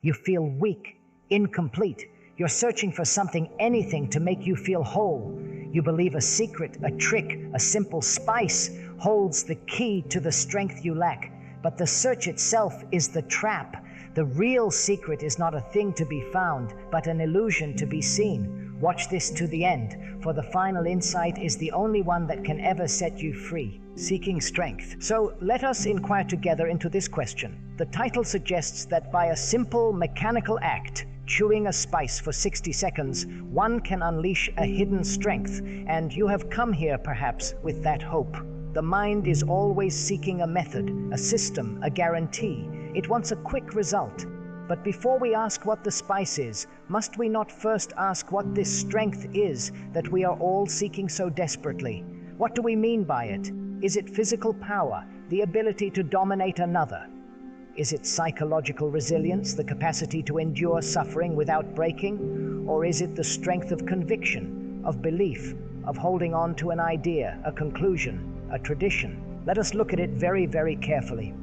You feel weak, incomplete. You're searching for something, anything to make you feel whole. You believe a secret, a trick, a simple spice holds the key to the strength you lack. But the search itself is the trap. The real secret is not a thing to be found, but an illusion to be seen. Watch this to the end, for the final insight is the only one that can ever set you free. Seeking strength. So let us inquire together into this question. The title suggests that by a simple mechanical act, chewing a spice for 60 seconds, one can unleash a hidden strength, and you have come here perhaps with that hope. The mind is always seeking a method, a system, a guarantee. It wants a quick result. But before we ask what the spice is, must we not first ask what this strength is that we are all seeking so desperately? What do we mean by it? Is it physical power, the ability to dominate another? Is it psychological resilience, the capacity to endure suffering without breaking? Or is it the strength of conviction, of belief, of holding on to an idea, a conclusion, a tradition? Let us look at it very, very carefully.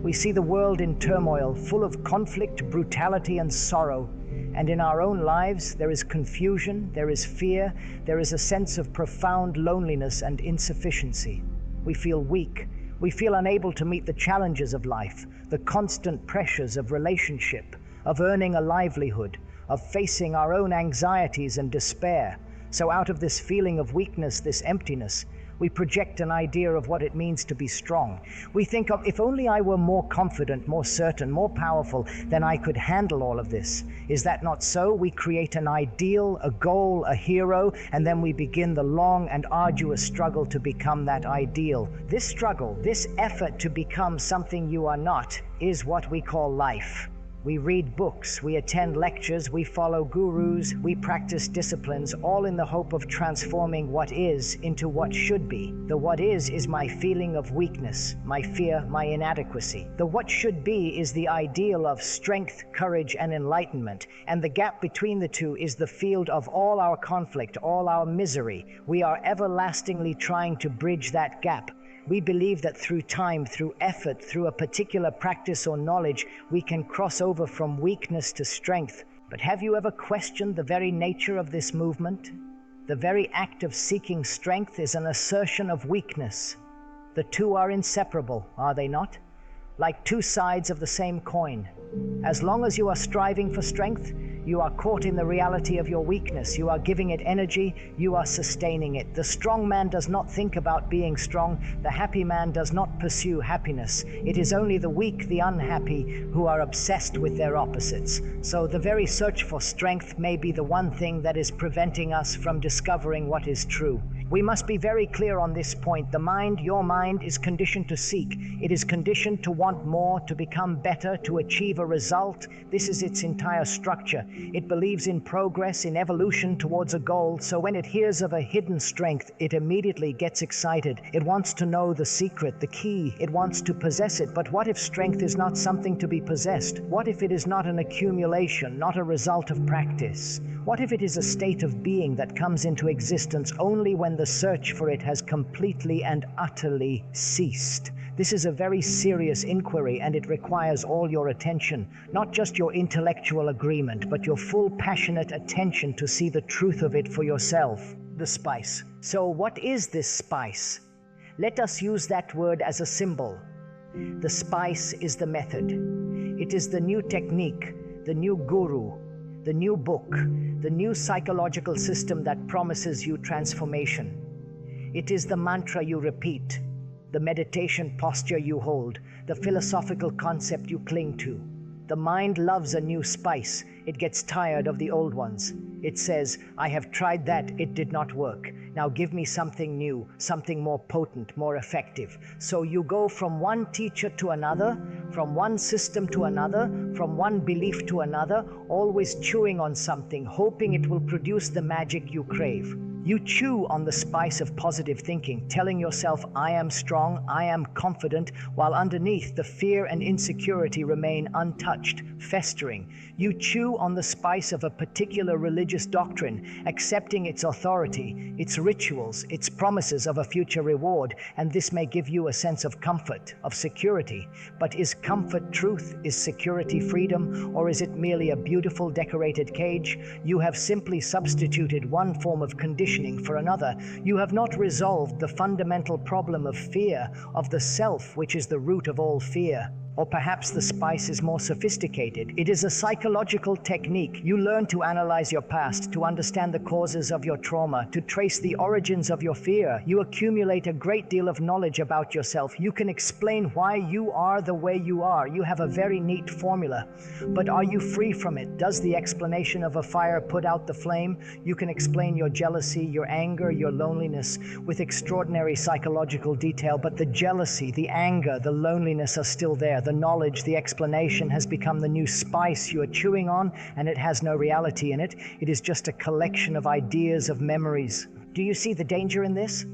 We see the world in turmoil, full of conflict, brutality, and sorrow. And in our own lives, there is confusion, there is fear, there is a sense of profound loneliness and insufficiency. We feel weak. We feel unable to meet the challenges of life, the constant pressures of relationship, of earning a livelihood, of facing our own anxieties and despair. So out of this feeling of weakness, this emptiness, we project an idea of what it means to be strong. We think of, if only I were more confident, more certain, more powerful, then I could handle all of this. Is that not so? We create an ideal, a goal, a hero, and then we begin the long and arduous struggle to become that ideal. This struggle, this effort to become something you are not, is what we call life. We read books, we attend lectures, we follow gurus, we practice disciplines, all in the hope of transforming what is into what should be. The what is my feeling of weakness, my fear, my inadequacy. The what should be is the ideal of strength, courage, and enlightenment. And the gap between the two is the field of all our conflict, all our misery. We are everlastingly trying to bridge that gap. We believe that through time, through effort, through a particular practice or knowledge, we can cross over from weakness to strength. But have you ever questioned the very nature of this movement? The very act of seeking strength is an assertion of weakness. The two are inseparable, are they not? Like two sides of the same coin. As long as you are striving for strength, you are caught in the reality of your weakness. You are giving it energy, you are sustaining it. The strong man does not think about being strong. The happy man does not pursue happiness. It is only the weak, the unhappy, who are obsessed with their opposites. So the very search for strength may be the one thing that is preventing us from discovering what is true. We must be very clear on this point. The mind, your mind, is conditioned to seek. It is conditioned to want more, to become better, to achieve a result. This is its entire structure. It believes in progress, in evolution towards a goal. So when it hears of a hidden strength, it immediately gets excited. It wants to know the secret, the key. It wants to possess it. But what if strength is not something to be possessed? What if it is not an accumulation, not a result of practice? What if it is a state of being that comes into existence only when the search for it has completely and utterly ceased? This is a very serious inquiry, and it requires all your attention, not just your intellectual agreement, but your full passionate attention to see the truth of it for yourself. The spice. So what is this spice? Let us use that word as a symbol. The spice is the method. It is the new technique, the new guru, the new book, the new psychological system that promises you transformation. It is the mantra you repeat, the meditation posture you hold, the philosophical concept you cling to. The mind loves a new spice. It gets tired of the old ones. It says, I have tried that, it did not work. Now give me something new, something more potent, more effective. So you go from one teacher to another, from one system to another, from one belief to another, always chewing on something, hoping it will produce the magic you crave. You chew on the spice of positive thinking, telling yourself, I am strong, I am confident, while underneath the fear and insecurity remain untouched, festering. You chew on the spice of a particular religious doctrine, accepting its authority, its rituals, its promises of a future reward, and this may give you a sense of comfort, of security. But is comfort truth? Is security freedom? Or is it merely a beautiful decorated cage? You have simply substituted one form of conditioning for another. You have not resolved the fundamental problem of fear, of the self, which is the root of all fear. Or perhaps the spice is more sophisticated. It is a psychological technique. You learn to analyze your past, to understand the causes of your trauma, to trace the origins of your fear. You accumulate a great deal of knowledge about yourself. You can explain why you are the way you are. You have a very neat formula. But are you free from it? Does the explanation of a fire put out the flame? You can explain your jealousy, your anger, your loneliness with extraordinary psychological detail, but the jealousy, the anger, the loneliness are still there. The knowledge, the explanation has become the new spice you are chewing on, and it has no reality in it. It is just a collection of ideas, of memories. Do you see the danger in this?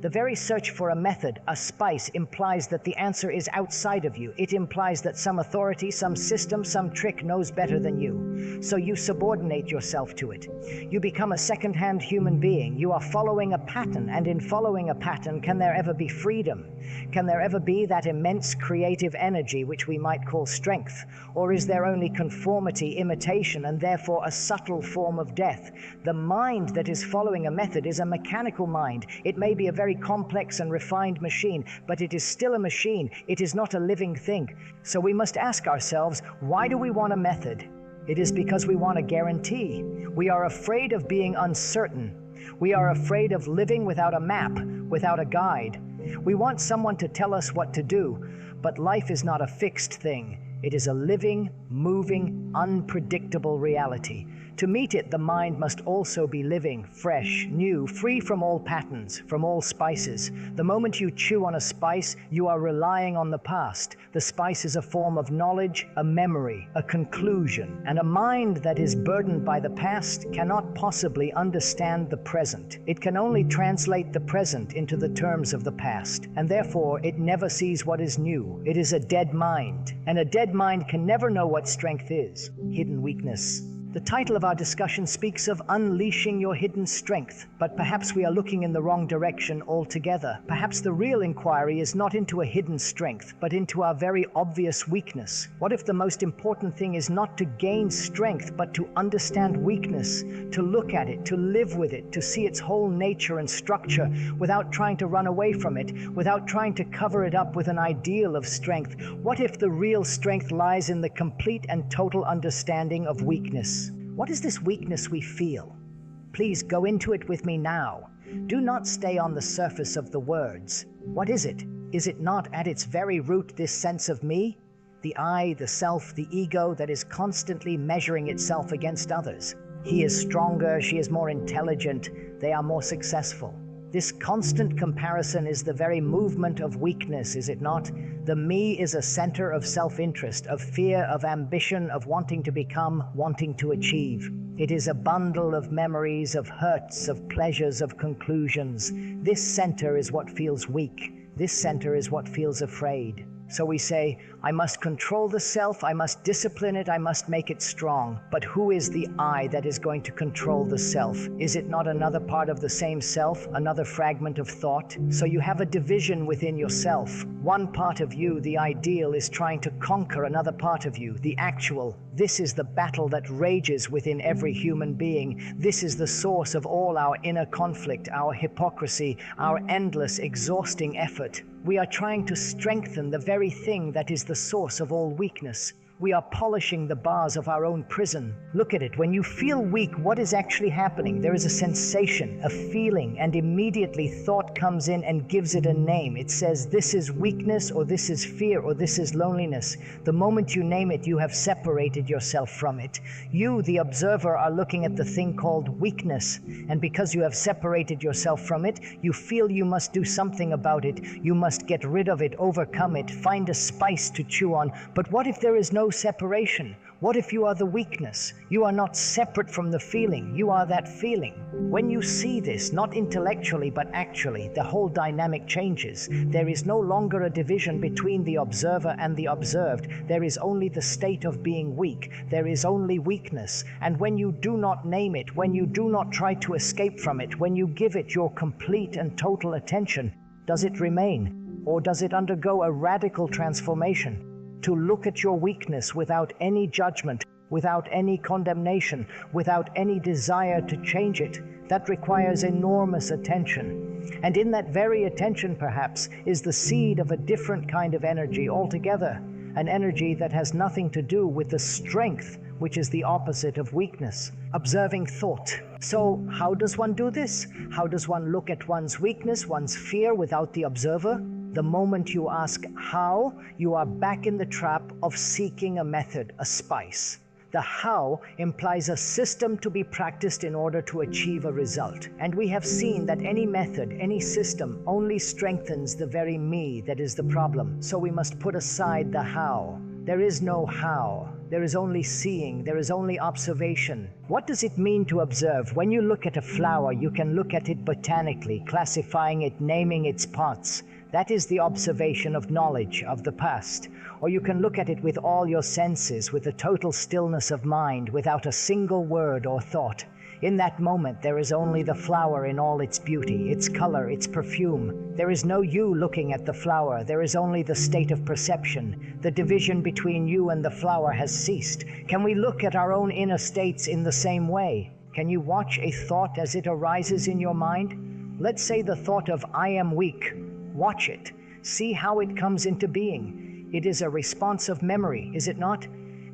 The very search for a method, a spice, implies that the answer is outside of you. It implies that some authority, some system, some trick knows better than you. So you subordinate yourself to it. You become a second-hand human being. You are following a pattern, and in following a pattern, can there ever be freedom? Can there ever be that immense creative energy which we might call strength? Or is there only conformity, imitation, and therefore a subtle form of death? The mind that is following a method is a mechanical mind. It may be a very complex and refined machine, but it is still a machine. It is not a living thing. So we must ask ourselves, why do we want a method? It is because we want a guarantee. We are afraid of being uncertain. We are afraid of living without a map, without a guide. We want someone to tell us what to do, but life is not a fixed thing. It is a living, moving, unpredictable reality. To meet it, the mind must also be living, fresh, new, free from all patterns, from all spices. The moment you chew on a spice, you are relying on the past. The spice is a form of knowledge, a memory, a conclusion, and a mind that is burdened by the past cannot possibly understand the present. It can only translate the present into the terms of the past, and therefore it never sees what is new. It is a dead mind, and a dead mind can never know what strength is. Hidden weakness. The title of our discussion speaks of unleashing your hidden strength, but perhaps we are looking in the wrong direction altogether. Perhaps the real inquiry is not into a hidden strength, but into our very obvious weakness. What if the most important thing is not to gain strength, but to understand weakness, to look at it, to live with it, to see its whole nature and structure without trying to run away from it, without trying to cover it up with an ideal of strength? What if the real strength lies in the complete and total understanding of weakness? What is this weakness we feel? Please go into it with me now. Do not stay on the surface of the words. What is it? Is it not at its very root this sense of me? The I, the self, the ego that is constantly measuring itself against others. He is stronger, she is more intelligent, they are more successful. This constant comparison is the very movement of weakness, is it not? The me is a center of self-interest, of fear, of ambition, of wanting to become, wanting to achieve. It is a bundle of memories, of hurts, of pleasures, of conclusions. This center is what feels weak. This center is what feels afraid. So we say, I must control the self, I must discipline it, I must make it strong. But who is the I that is going to control the self? Is it not another part of the same self, another fragment of thought? So you have a division within yourself. One part of you, the ideal, is trying to conquer another part of you, the actual. This is the battle that rages within every human being. This is the source of all our inner conflict, our hypocrisy, our endless, exhausting effort. We are trying to strengthen the very thing that is the source of all weakness. We are polishing the bars of our own prison. Look at it. When you feel weak, what is actually happening? There is a sensation, a feeling, and immediately thought comes in and gives it a name. It says, this is weakness, or this is fear, or this is loneliness. The moment you name it, you have separated yourself from it. You, the observer, are looking at the thing called weakness. And because you have separated yourself from it, you feel you must do something about it. You must get rid of it, overcome it, find a spice to chew on. But what if there is no no separation. What if you are the weakness? You are not separate from the feeling. You are that feeling. When you see this, not intellectually but actually, the whole dynamic changes. There is no longer a division between the observer and the observed. There is only the state of being weak. There is only weakness. And when you do not name it, when you do not try to escape from it, when you give it your complete and total attention, does it remain? Or does it undergo a radical transformation? To look at your weakness without any judgment, without any condemnation, without any desire to change it, that requires enormous attention. And in that very attention, perhaps, is the seed of a different kind of energy altogether, an energy that has nothing to do with the strength, which is the opposite of weakness. Observing thought. So, how does one do this? How does one look at one's weakness, one's fear, without the observer? The moment you ask how, you are back in the trap of seeking a method, a spice. The how implies a system to be practiced in order to achieve a result. And we have seen that any method, any system, only strengthens the very me that is the problem. So we must put aside the how. There is no how. There is only seeing. There is only observation. What does it mean to observe? When you look at a flower, you can look at it botanically, classifying it, naming its parts. That is the observation of knowledge of the past. Or you can look at it with all your senses, with a total stillness of mind, without a single word or thought. In that moment, there is only the flower in all its beauty, its color, its perfume. There is no you looking at the flower. There is only the state of perception. The division between you and the flower has ceased. Can we look at our own inner states in the same way? Can you watch a thought as it arises in your mind? Let's say the thought of I am weak. Watch it. See how it comes into being. It is a response of memory, is it not?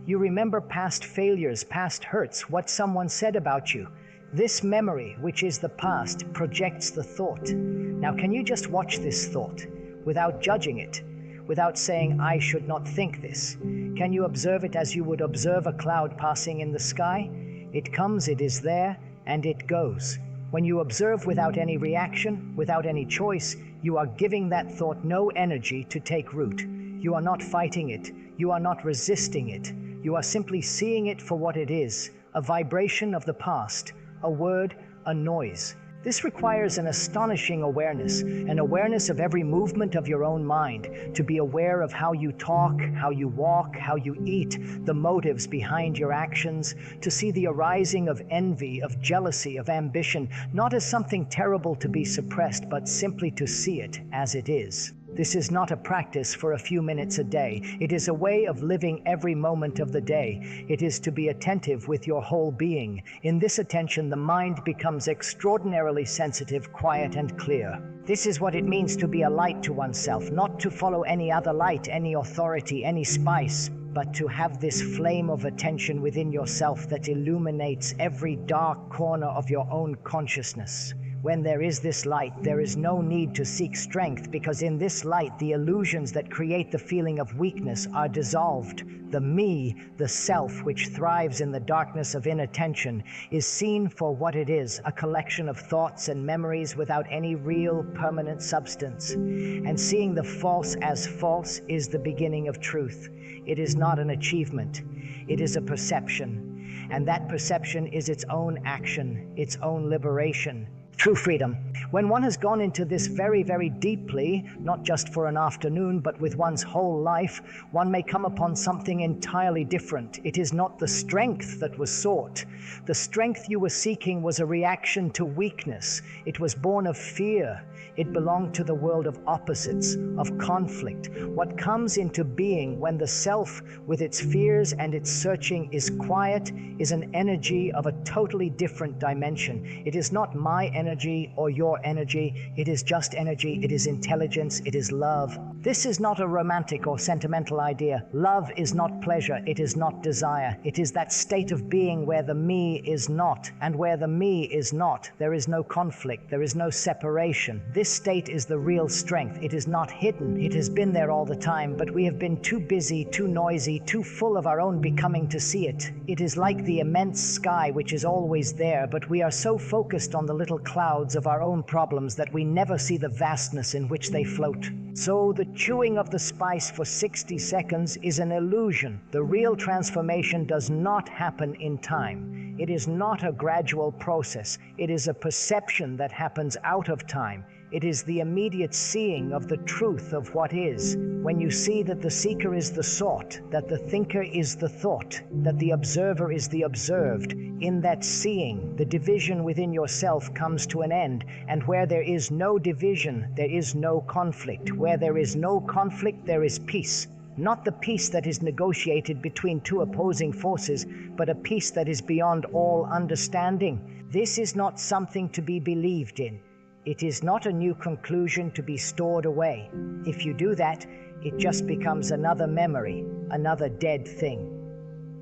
You remember past failures, past hurts, what someone said about you. This memory, which is the past, projects the thought. Now, can you just watch this thought without judging it, without saying, I should not think this? Can you observe it as you would observe a cloud passing in the sky? It comes, it is there, and it goes. When you observe without any reaction, without any choice, you are giving that thought no energy to take root. You are not fighting it. You are not resisting it. You are simply seeing it for what it is, a vibration of the past, a word, a noise. This requires an astonishing awareness, an awareness of every movement of your own mind, to be aware of how you talk, how you walk, how you eat, the motives behind your actions, to see the arising of envy, of jealousy, of ambition, not as something terrible to be suppressed, but simply to see it as it is. This is not a practice for a few minutes a day. It is a way of living every moment of the day. It is to be attentive with your whole being. In this attention, the mind becomes extraordinarily sensitive, quiet, and clear. This is what it means to be a light to oneself, not to follow any other light, any authority, any spice, but to have this flame of attention within yourself that illuminates every dark corner of your own consciousness. When there is this light, there is no need to seek strength, because in this light, the illusions that create the feeling of weakness are dissolved. The me, the self, which thrives in the darkness of inattention, is seen for what it is, a collection of thoughts and memories without any real, permanent substance. And seeing the false as false is the beginning of truth. It is not an achievement. It is a perception. And that perception is its own action, its own liberation. True freedom. When one has gone into this very, very deeply, not just for an afternoon, but with one's whole life, one may come upon something entirely different. It is not the strength that was sought. The strength you were seeking was a reaction to weakness. It was born of fear. It belonged to the world of opposites, of conflict. What comes into being when the self, with its fears and its searching, is quiet, is an energy of a totally different dimension. It is not my energy or your energy. It is just energy. It is intelligence. It is love. This is not a romantic or sentimental idea. Love is not pleasure. It is not desire. It is that state of being where the me is not. And where the me is not, there is no conflict. There is no separation. This state is the real strength. It is not hidden. It has been there all the time, but we have been too busy, too noisy, too full of our own becoming to see it. It is like the immense sky which is always there, but we are so focused on the little clouds of our own problems that we never see the vastness in which they float. So the chewing of the spice for 60 seconds is an illusion. The real transformation does not happen in time. It is not a gradual process. It is a perception that happens out of time. It is the immediate seeing of the truth of what is. When you see that the seeker is the sought, that the thinker is the thought, that the observer is the observed, in that seeing, the division within yourself comes to an end. And where there is no division, there is no conflict. Where there is no conflict, there is peace. Not the peace that is negotiated between two opposing forces, but a peace that is beyond all understanding. This is not something to be believed in. It is not a new conclusion to be stored away. If you do that, it just becomes another memory, another dead thing.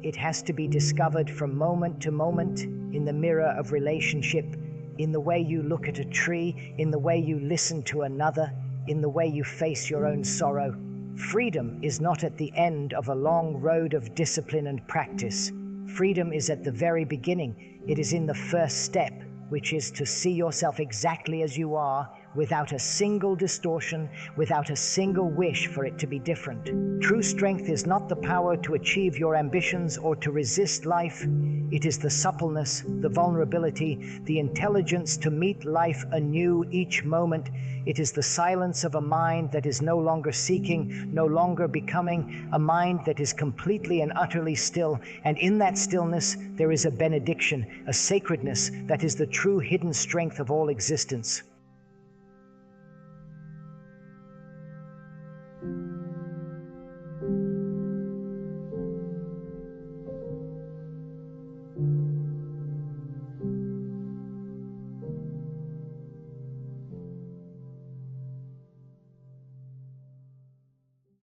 It has to be discovered from moment to moment in the mirror of relationship, in the way you look at a tree, in the way you listen to another, in the way you face your own sorrow. Freedom is not at the end of a long road of discipline and practice. Freedom is at the very beginning. It is in the first step, which is to see yourself exactly as you are, without a single distortion, without a single wish for it to be different. True strength is not the power to achieve your ambitions or to resist life. It is the suppleness, the vulnerability, the intelligence to meet life anew each moment. It is the silence of a mind that is no longer seeking, no longer becoming, a mind that is completely and utterly still. And in that stillness, there is a benediction, a sacredness that is the true hidden strength of all existence.